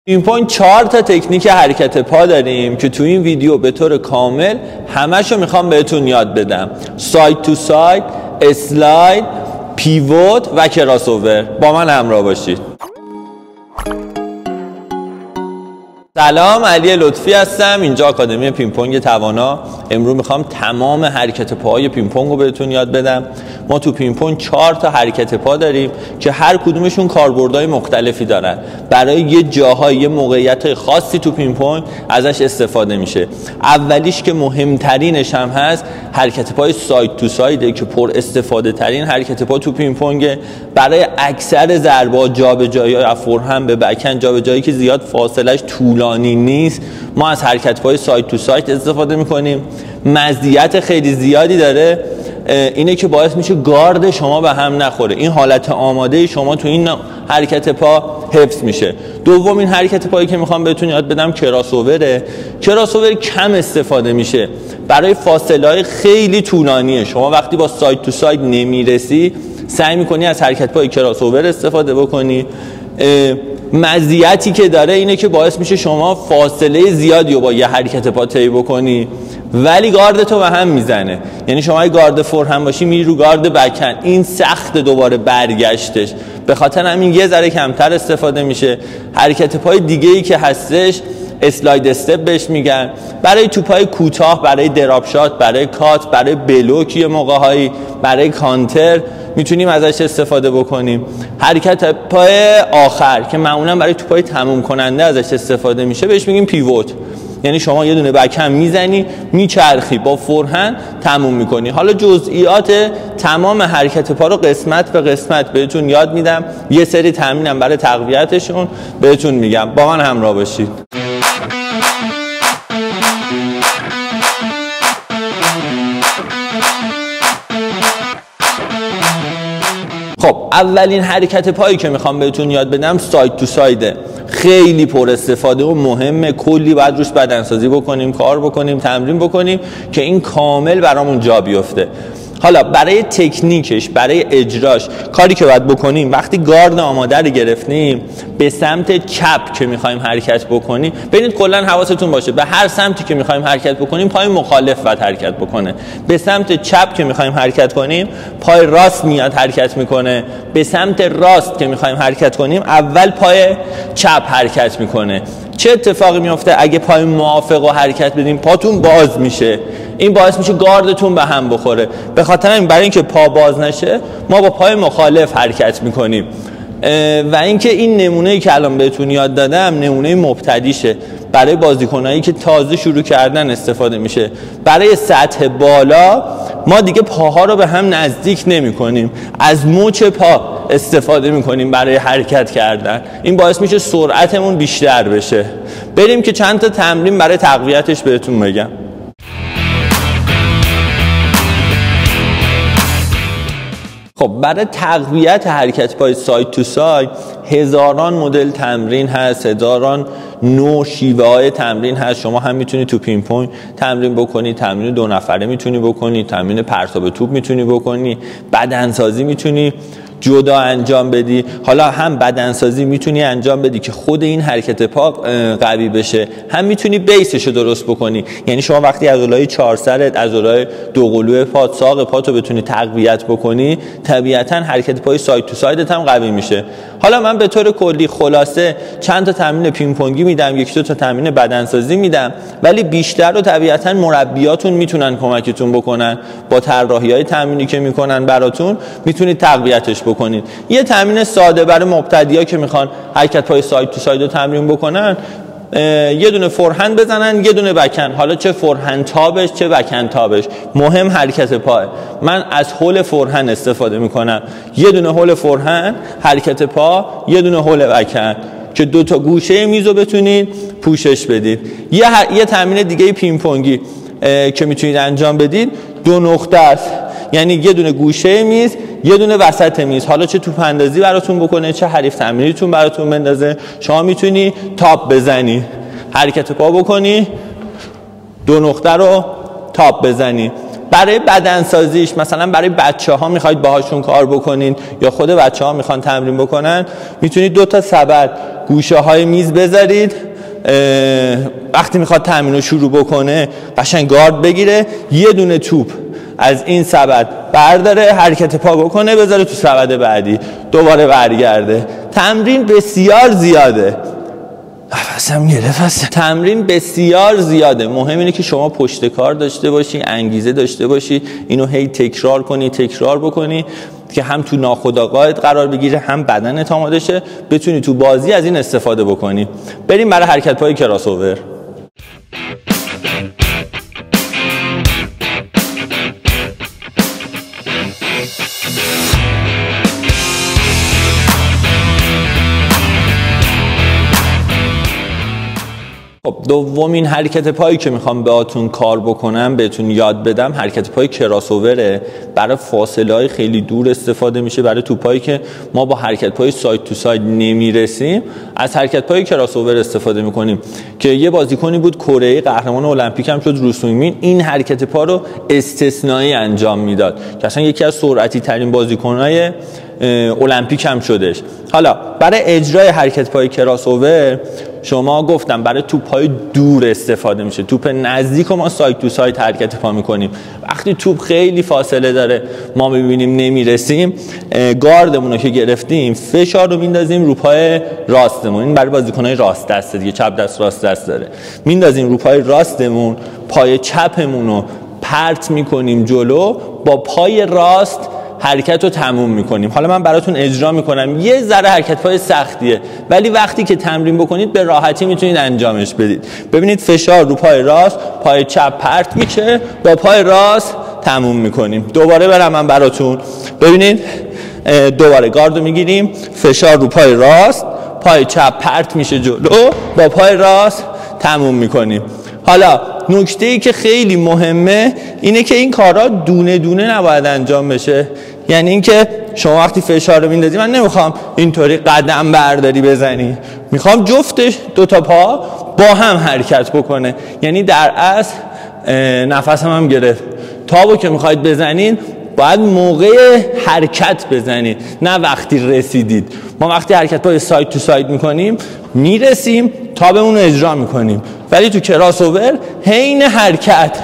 پینگ پونگ 4 تا تکنیک حرکت پا داریم که تو این ویدیو به طور کامل همشو میخوام بهتون یاد بدم. ساید تو ساید، اسلاید، پیوت و کراس اوور. با من همراه باشید. سلام، علی لطفی هستم. اینجا آکادمی پینگ پونگ توانا. امروز میخوام تمام حرکت پاهای پینگ پونگ رو بهتون یاد بدم. ما تو پینگ پونگ 4 تا حرکت پا داریم که هر کدومشون کاربردهای مختلفی دارن. برای یه جاهای یه موقعیت خاصی تو پینگ پونگ ازش استفاده میشه. اولیش که مهمترینش هم هست حرکت پای ساید تو سایده که پر استفاده ترین حرکت پا تو پینگ پونگ. برای اکثر ضربات جابجایی از فورهند به بک‌هند، جابجایی که زیاد فاصلش طولانی نیست، ما از حرکت پای ساید تو ساید استفاده میکنیم. مزیت خیلی زیادی داره، اینه که باعث میشه گارد شما به هم نخوره. این حالت آماده شما تو این حرکت پا حفظ میشه. دومین حرکت پایی که میخوام بهتون یاد بدم کراس اووره. کراس اوور کم استفاده میشه برای فاصله خیلی طولانیه. شما وقتی با ساید تو ساید نمیرسی سعی میکنی از حرکت پای کراس اوور استفاده بکنی. مزیتی که داره اینه که باعث میشه شما فاصله زیادی رو با یه حرکت پا طی بکنی ولی گارد تو به هم میزنه. یعنی شما اگه گارد فورهند باشی میری رو گارد بک‌هند، این سخت دوباره برگشتش. به خاطر همین یه ذره کمتر استفاده میشه. حرکت پای دیگه ای که هستش اسلاید استپ بهش میگن. برای توپای کوتاه، برای دراپ شات، برای کات، برای بلوک، یه موقع‌هایی برای کانتر میتونیم ازش استفاده بکنیم. حرکت پای آخر که معمولا برای توپای تموم کننده ازش استفاده میشه بهش میگیم پیوت. یعنی شما یه دونه بک‌هند میزنی، میچرخی، با فورهند تموم میکنی. حالا جزئیات تمام حرکت پا رو قسمت به قسمت بهتون یاد میدم. یه سری تمرینم برای تقویتشون بهتون میگم. با من همراه باشید. خب اولین حرکت پایی که میخوام بهتون یاد بدم ساید تو سایده. خیلی پر استفاده و مهمه. کلی باید روش بدنسازی بکنیم، کار بکنیم، تمرین بکنیم که این کامل برامون جا بیفته. حالا برای تکنیکش، برای اجراش کاری که باید بکنیم وقتی گارد آماده رو گرفتیم به سمت چپ که میخوایم حرکت بکنیم، ببینید کلا حواستون باشه به هر سمتی که میخوایم حرکت بکنیم پای مخالف باید حرکت بکنه. به سمت چپ که میخوایم حرکت کنیم پای راست میاد حرکت میکنه. به سمت راست که میخوایم حرکت کنیم اول پای چپ حرکت میکنه. چه اتفاقی میفته اگه پای موافق رو حرکت بدیم؟ پاتون باز میشه. این باعث میشه گاردتون به هم بخوره. به خاطر این برای اینکه پا باز نشه ما با پای مخالف حرکت میکنیم. و اینکه این نمونه‌ای که الان بهتون یاد دادم نمونه مبتدیشه. برای بازیکنایی که تازه شروع کردن استفاده میشه. برای سطح بالا ما دیگه پاها رو به هم نزدیک نمی‌کنیم. از مچ پا استفاده می‌کنیم برای حرکت کردن. این باعث میشه سرعتمون بیشتر بشه. بریم که چند تا تمرین برای تقویتش بهتون بگم. خب برای تقویت حرکت پای ساید تو ساید هزاران مدل تمرین هست، هزاران نوع شیوه های تمرین هست. شما هم میتونی تو پینگ پونگ تمرین بکنی، تمرین 2 نفره میتونی بکنی، تمرین پرتاب توپ میتونی بکنی، بدنسازی میتونی جدا انجام بدی. حالا هم بدنسازی میتونی انجام بدی که خود این حرکت پا قوی بشه، هم میتونی بیسش رو درست بکنی. یعنی شما وقتی عضلای 4 سرت، عضلای 2 قلوی پات، ساق پاتو بتونی تقویت بکنی طبیعتاً حرکت پای ساید تو سایدت هم قوی میشه. حالا من به طور کلی خلاصه چند تا تمرین پینگ پونگی میدم، 1-2 تا تمرین بدنسازی میدم، ولی بیشتر رو طبیعتاً مربیاتون میتونن کمکتون بکنن. با طراحی‌های تمرینی که میکنن براتون میتونید تقویتش بکنید. یه تمرین ساده برای مبتدی‌ها که میخوان حرکت پای ساید تو ساید رو تمرین بکنن، یه دونه فورهند بزنن، یه دونه بک‌هند. حالا چه فورهند تابش چه بک‌هند تابش، مهم حرکت پاه. من از هول فورهند استفاده میکنم. یه دونه هول فورهند حرکت پا، یه دونه هول بک‌هند که 2 تا گوشه میزو بتونید پوشش بدید. یه تمرین دیگه پینگ پونگی که میتونید انجام بدید 2 نقطه است. یعنی یه دونه گوشه میز، یه دونه وسط میز. حالا چه توپ اندازی براتون بکنه، چه حریف تمرینیتون براتون بندازه، شما میتونی تاپ بزنی، حرکت پا بکنی، 2 نقطه رو تاپ بزنی. برای بدنسازیش مثلا برای بچه‌ها میخواید باهاشون کار بکنین یا خود بچه‌ها میخوان تمرین بکنن، میتونید 2 تا سبد گوشه های میز بذارید، وقتی میخواد تمرین رو شروع بکنه قشنگ گارد بگیره، یه دونه توپ از این سبد برداره، حرکت پا بکنه، بذاره تو سبد بعدی، دوباره برگرده. تمرین بسیار زیاده، نفسم گرفت. تمرین بسیار زیاده. مهم اینه که شما پشت کار داشته باشی، انگیزه داشته باشی، اینو هی تکرار کنی، تکرار بکنی که هم تو ناخودآگاهت قرار بگیره، هم بدنت آماده شه، بتونی تو بازی از این استفاده بکنی. بریم برای حرکت پای کراس اوور. خب دومین حرکت پایی که میخوام باهاتون کار بکنم، بهتون یاد بدم، حرکت پای کراس اووره. برای فاصله های خیلی دور استفاده میشه، برای توپایی که ما با حرکت پای ساید تو ساید نمیرسیم از حرکت پای کراس اوور استفاده میکنیم. که یه بازیکنی بود کره قهرمان المپیک هم شد، رو سویمین، این حرکت پا رو استثنایی انجام میداد که اصلا یکی از سرعتی ترین بازیکن‌های المپیک هم شدش. حالا برای اجرای حرکت پای کراس اوور شما گفتم برای توپ‌های دور استفاده میشه. توپ نزدیک رو ما ساید تو ساید حرکت پا میکنیم. وقتی توپ خیلی فاصله داره ما میبینیم نمیرسیم، گاردمون رو که گرفتیم فشار رو میندازیم رو پای راستمون. این برای بازیکن‌های راست دسته دیگه، چپ دست راست دست داره، میندازیم رو پای راستمون، پای چپمون رو پرت میکنیم جلو، با پای راست حرکت رو تموم میکنیم. حالا من براتون اجرا میکنم، یه ذره حرکت پای سختیه ولی وقتی که تمرین بکنید به راحتی میتونید انجامش بدید. ببینید فشار رو پای راست، پای چپ پرت میشه، با پای راست تموم میکنیم. دوباره برم من براتون، ببینید دوباره گارد رو میگیریم، فشار رو پای راست، پای چپ پرت میشه جلو، با پای راست تموم میکنیم. حالا نکته‌ای که خیلی مهمه اینه که این کارا دونه دونه نباید انجام بشه. یعنی اینکه شما وقتی فشار رو میندازی، من نمیخوام اینطوری قدم برداری بزنی، میخوام جفتش دوتا پا با هم حرکت بکنه. یعنی در اصل نفسم هم گرفت، تابو که میخواید بزنین باید موقع حرکت بزنید، نه وقتی رسیدید. ما وقتی حرکت پای ساید تو ساید میکنیم میرسیم، تابمون رو اجرا میکنیم، ولی تو کراس اوور حین حرکت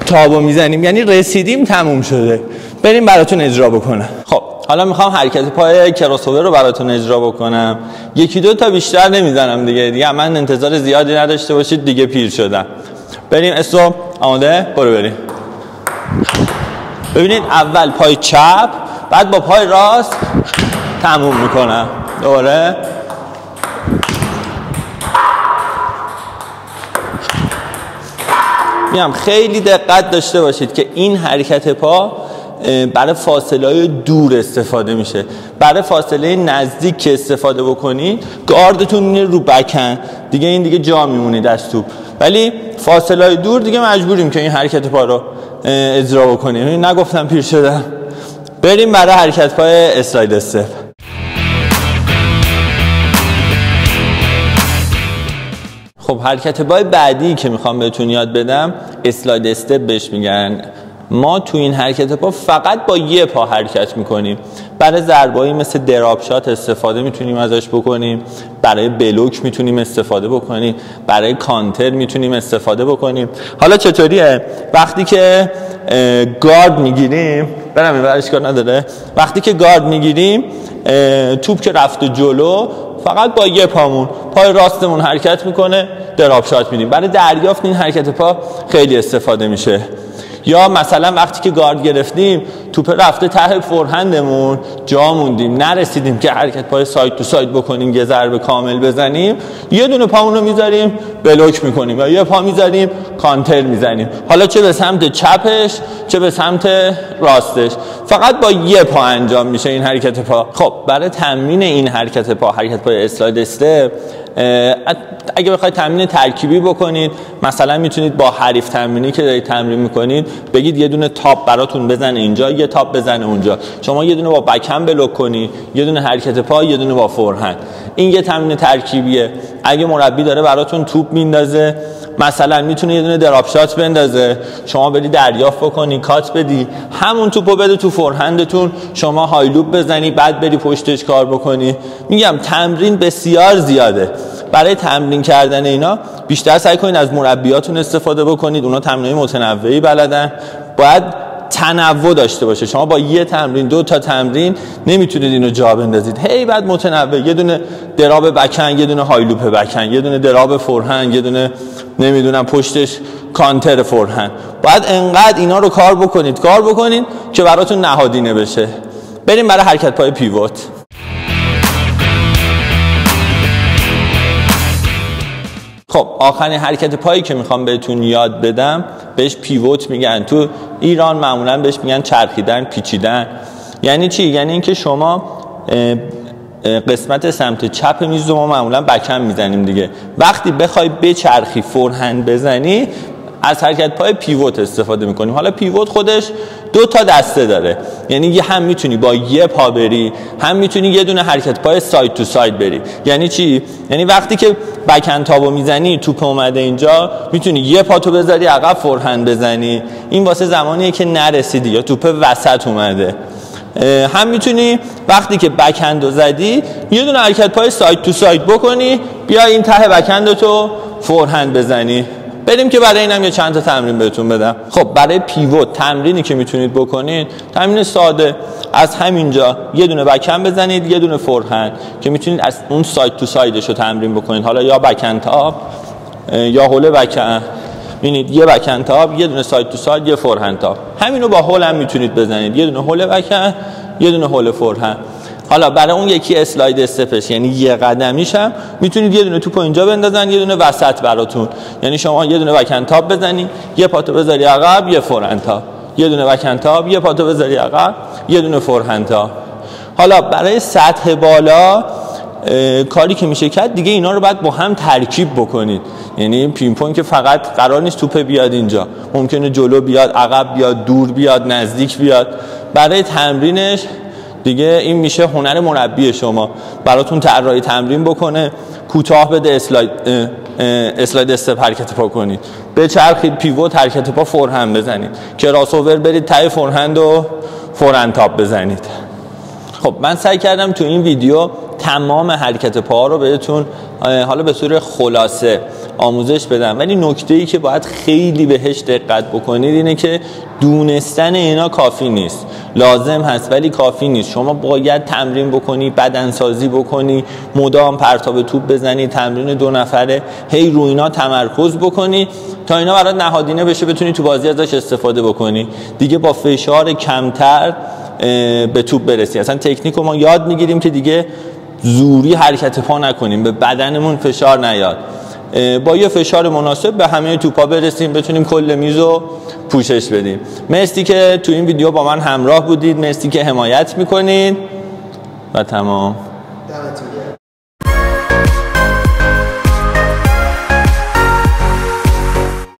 تابو میزنیم، یعنی رسیدیم تموم شده. بریم براتون اجرا بکنم. خب حالا میخوام حرکت پای کراس اوور رو براتون اجرا بکنم. یکی دو تا بیشتر نمیزنم دیگه من انتظار زیادی نداشته باشید، دیگه پیر شدم. بریم استو، آماده؟ بریم. ببینید اول پای چپ، بعد با پای راست تموم میکنم. دوباره میام. خیلی دقت داشته باشید که این حرکت پا برای فاصله دور استفاده میشه. برای فاصله نزدیک که استفاده بکنید گاردتون میره رو بکن دیگه، این دیگه جا میمونید از توپ. ولی فاصله دور دیگه مجبوریم که این حرکت پا رو اجرا بکنیم. نگفتم پیر شدم. بریم برای حرکت پای اسلاید استپ. خب حرکت پای بعدی که میخوام بهتون یاد بدم اسلاید استپ بهش میگن. ما تو این حرکت پا فقط با یه پا حرکت میکنیم. برای ضربه‌ای مثل دراپ شات استفاده میتونیم ازش بکنیم، برای بلوک میتونیم استفاده بکنیم، برای کانتر میتونیم استفاده بکنیم. حالا چطوریه؟ وقتی که گارد میگیریم، برم این ورش کار نداره، وقتی که گارد میگیریم توپ که رفته جلو فقط با یه پامون، پای راستمون حرکت میکنه، دراپ شات میدیم. برای دریافت این حرکت پا خیلی استفاده میشه. یا مثلا وقتی که گارد گرفتیم توپ رفته ته فورهندمون، جا موندیم، نرسیدیم که حرکت پای ساید تو ساید بکنیم، یه ضربه کامل بزنیم، یه دونه پامون رو میذاریم بلوک میکنیم، یا یه پا میذاریم کانتر میزنیم. حالا چه به سمت چپش چه به سمت راستش، فقط با یه پا انجام میشه این حرکت پا. خب برای تمرین این حرکت پا، حرکت پای اسلاید استپ، اگه بخواید تمرین ترکیبی بکنید، مثلا میتونید با حریف تمرینی که دارید تمرین میکنید بگید یه دونه تاپ براتون بزنه اینجا، یه تاپ بزنه اونجا، شما یه دونه با بکم بلوک کنی، یه دونه حرکت پا، یه دونه با فورهند. این یه تمرین ترکیبیه. اگه مربی داره براتون توپ میندازه، مثلا میتونه یه دونه دراپ شات بندازه، شما بری دریافت بکنی، کات بدی، همون توپو بده تو فورهندتون، شما های لوپ بزنی، بعد بری پشتش کار بکنی. میگم تمرین بسیار زیاده. برای تمرین کردن اینا بیشتر سعی کنید از مربیاتون استفاده بکنید، اونا تمرینای متنوعی بلدن. باید تنوع داشته باشه. شما با یه تمرین 2 تا تمرین نمیتونید اینو جا بندازید. هی بعد متنوع، یه دونه دراب بکن، یه دونه های لوپ بکن، یه دونه دراب فورهند، یه دونه نمیدونم پشتش کانتر فورهند. باید انقدر اینا رو کار بکنید که براتون نهادینه بشه. بریم برای حرکت پای پیوت. خب آخرین حرکت پایی که میخوام بهتون یاد بدم بهش پیوت میگن. تو ایران معمولا بهش میگن چرخیدن، پیچیدن. یعنی چی؟ یعنی اینکه شما قسمت سمت چپ میز رو ما معمولا بکم میزنیم دیگه. وقتی بخوای بچرخی فورهند بزنی از حرکت پای پیوت استفاده میکنیم. حالا پیوت خودش 2 تا دسته داره، یعنی هم میتونی با یه پا بری، هم میتونی یه دونه حرکت پای ساید تو ساید بری. یعنی چی؟ یعنی وقتی که بکن تابو میزنی، توپ اومده اینجا، میتونی یه پا تو بذاری عقب فورهند بزنی. این واسه زمانیه که نرسیدی یا توپ وسط اومده. هم میتونی وقتی که بکند رو زدی یه دونه حرکت پای ساید تو ساید بکنی، بیا این ته بکند تو فورهند بزنی. بریم که برای اینم یه چند تا تمرین بهتون بدم. خب برای پیوت تمرینی که میتونید بکنید تمرین ساده، از همینجا یه دونه بکن بزنید، یه دونه فورهند که میتونید از اون ساید تو سایدش رو تمرین بکنید. حالا یا بکن تاپ یا هول بکن. ببینید یه بکن تاپ، یه دونه ساید تو ساید، یه فورهند تاپ. همینو با هول هم میتونید بزنید، یه دونه هول بکن، یه دونه هول فورهند. حالا برای اون یکی اسلاید استپش، یعنی یه قدمیش هم میتونید یه دونه توپو اینجا بندازن، یه دونه وسط براتون. یعنی شما یه دونه بکن تاپ بزنی، یه پاتو بذاری عقب، یه فورهند تاپ، یه دونه بکن تاپ، یه پاتو بذاری عقب، یه دونه فورهند تاپ. حالا برای سطح بالا کاری که میشه کرد دیگه، اینا رو باید با هم ترکیب بکنید. یعنی پینگ پونگ که فقط قرار نیست توپ بیاد اینجا، ممکنه جلو بیاد، عقب بیاد، دور بیاد، نزدیک بیاد. برای تمرینش دیگه این میشه هنر مربی شما، براتون طراحی تمرین بکنه، کوتاه بده اسلاید استپ حرکت پا کنید، بچرخید پیوت حرکت پا فورهند بزنید، کراس اوور برید ته فورهند و فورهند تاپ بزنید. خب من سعی کردم تو این ویدیو تمام حرکت پا رو بهتون حالا به صورت خلاصه آموزش بدم، ولی نکته‌ای که باید خیلی بهش دقت بکنید اینه که دونستن اینا کافی نیست. لازم هست ولی کافی نیست. شما باید تمرین بکنی، بدنسازی بکنی، مدام پرتاب توپ بزنی، تمرین 2 نفره، هی رو اینا تمرکز بکنی تا اینا برات نهادینه بشه، بتونی تو بازی ازش استفاده بکنی. دیگه با فشار کمتر به توپ برسی. اصلا تکنیکو ما یاد میگیریم که دیگه زوری حرکت پا نکنیم، به بدنمون فشار نیاد، با یه فشار مناسب به همه توپا برسیم، بتونیم کل میزو پوشش بدیم. مرسی که تو این ویدیو با من همراه بودید، مرسی که حمایت میکنید و تمام.